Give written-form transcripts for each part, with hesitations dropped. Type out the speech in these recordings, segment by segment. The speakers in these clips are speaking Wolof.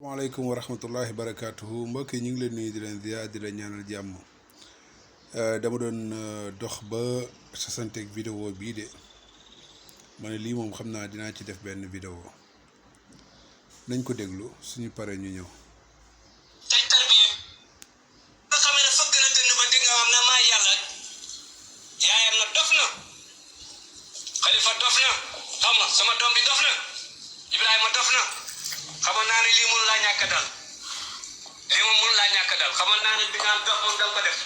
waaleykum wa rahmatullahi barakaatuhu mbokk yi ñu ngi leen nuyu di leen ziar di leen ñaanal jàmm dama doon dox ba sasanteeg vidéo bii de ma ne lii moom xam naa dinaa ci def benn vidéo nañ ko déglu suñu paree ñu ñëw. tey tarbiya nga xam ne fëgg na dënn ba dégg nga xam ne maa yàlla yaayam na dof na Xalifa dof na xam nga sama doom bi dof na Ibrahima dof na xamoon naa ne lii mënu laa ñàkk dal lii moom mënu laa ñàkk dal xamoon naa ne bi nga am dof moom danga ko def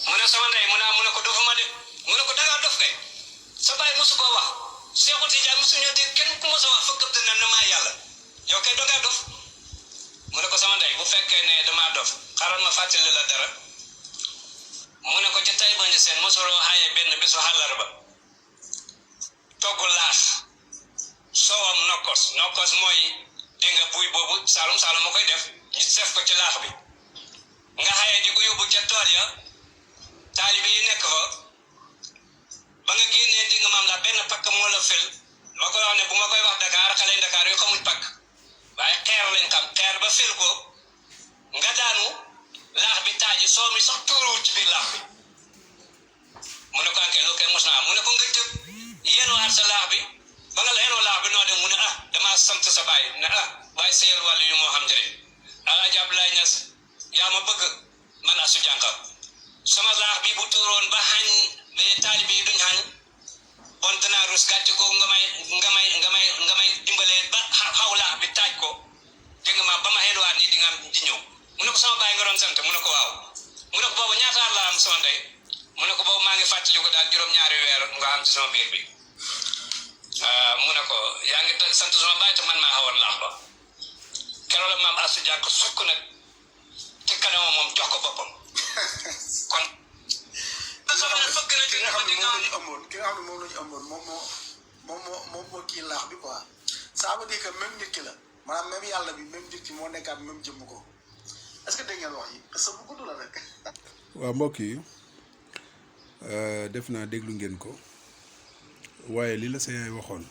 mu ne sama ndey mu ne ko dofuma de mu ne ko dangaa dof kay sa baay mosu koo wax Seexu Tijaan mosu ñëw dégg kenn ku mos a wax fëgg dënn na maa yàlla yow kay dangaa dof mu ne ko sama ndey bu fekkee ne damaa dof xaaral ma fàttali la dara mu ne ko ca tay bañ seen mosuloo xaaye benn bésu àllarba togg laas soowam nokkos mooy dégg nga buy boobu saalum ma koy def ñu sef ko ci laax bi nga xaye di ko yóbbu ca tool ya taalibe yi nekk fa ba nga génnee di nga maam la benn pakk moo la fel ma koy wax ne bu ma koy wax Dakar xale Dakar yoo xamuñ pakk waaye xeer lañ xam xeer ba fel ko nga daanu laax bi taaji soo mi sax tuuruwul ci biir laax bi mu ne ko anke loolu kay mos naa mu ne ko nga jëb yéenoo aar sa laax bi ba nga la yéenoo laax bi noo dem mu ne damaa sant sa baay ne waaye seyal wàllu yu moo xam njëriñ Alaaji Abdoulaye Niass yaa ma bëgg man Astou Diankha sama laax bi bu tuuroon ba xañ ba taalibe yi duñ xañ bon danaa rus gàcce googu nga may dimbalee ba xaw laax bi taaj ko dégg nga ma ba ma xeeluwaat nii di nga di ñëw mu ne ko sama baay nga doon sant mu ne ko waaw mu ne ko boobu ñaata at laa am sama ndey mu ne ko boobu maa ngi fàttali ko daal juróom-ñaari weer nga am ci sama biir bi mu ne ko yaa ngi sant sama baay te man maa xawoon laax ba keroog la maam Astou Diankha sukk nag ci kanamam moom jox ko boppam kon. ki nga xam ne moom la ñu ëmboon moom moo kii laax bi quoi ça veut dire que même nit ki la maanaam même yàlla bi même nit ki moo nekkaat même jëmm ko est-ce que dégg ngeen wax yi parce que bu gudd la rek. waaw mbokk yi def naa déglu ngeen ko waaye li la sa yaay waxoon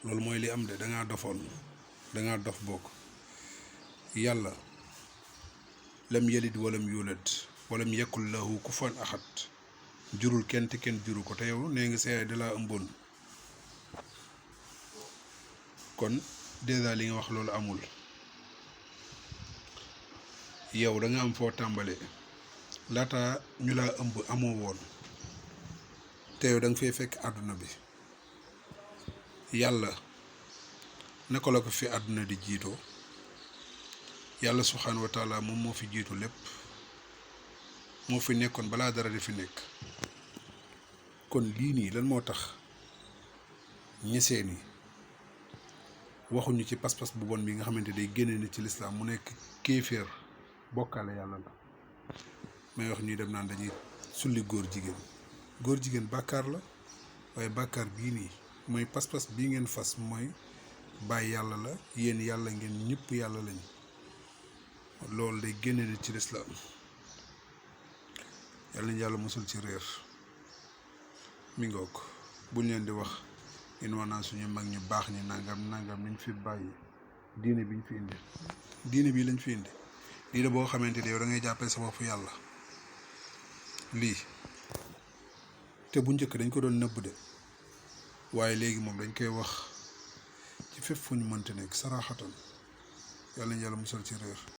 loolu mooy li am de dangaa dofoon dangaa dof bokk yàlla lam yalid walam yuulad walam yakul lahu kufuwan ahad jurul kenn te kenn juru ko te yow nee nga sa yaay dalaa ëmboon kon dèjà li nga wax loolu amul yow da nga am foo tàmbale laata ñu laa ëmb amoo woon te yow da nga fay fekk àdduna bi yàlla naka la ko fi àdduna di jiitoo yàlla subhaanahu wa taala moom moo fi jiitu lépp moo fi nekkoon balaa dara di fi nekk kon lii nii lan moo tax ñesee ni waxuñu ci pas-pas bu bon bi nga xamante day génne ni ci lislaam mu nekk kéeféer bokkaale yàlla la may wax ñuy dem naan dañuy sulli góor jigéen bàkkaar la waaye bàkkaar bii nii mooy pas-pas bii ngeen fas mooy bàyyi yàlla la yéen yàlla ngeen ñëpp yàlla lañ loolu day génne nit ci lislaam yàlla nañu yàlla mosul ci réer mi ngoog buñ leen di wax in wanaa suñu mag ñu baax ñi nangam niñ fi bàyyi diine bi ñu fi indi diine bii lañ fi indi diine boo xamante ne yow da ngay jàppee sa bopp yàlla lii te bu njëkk dañ ko doon nëbb de waaye léegi moom dañ koy wax ci fépp fu ñu mënti nekk saraxatan yàlla nañu yàlla musal ci réer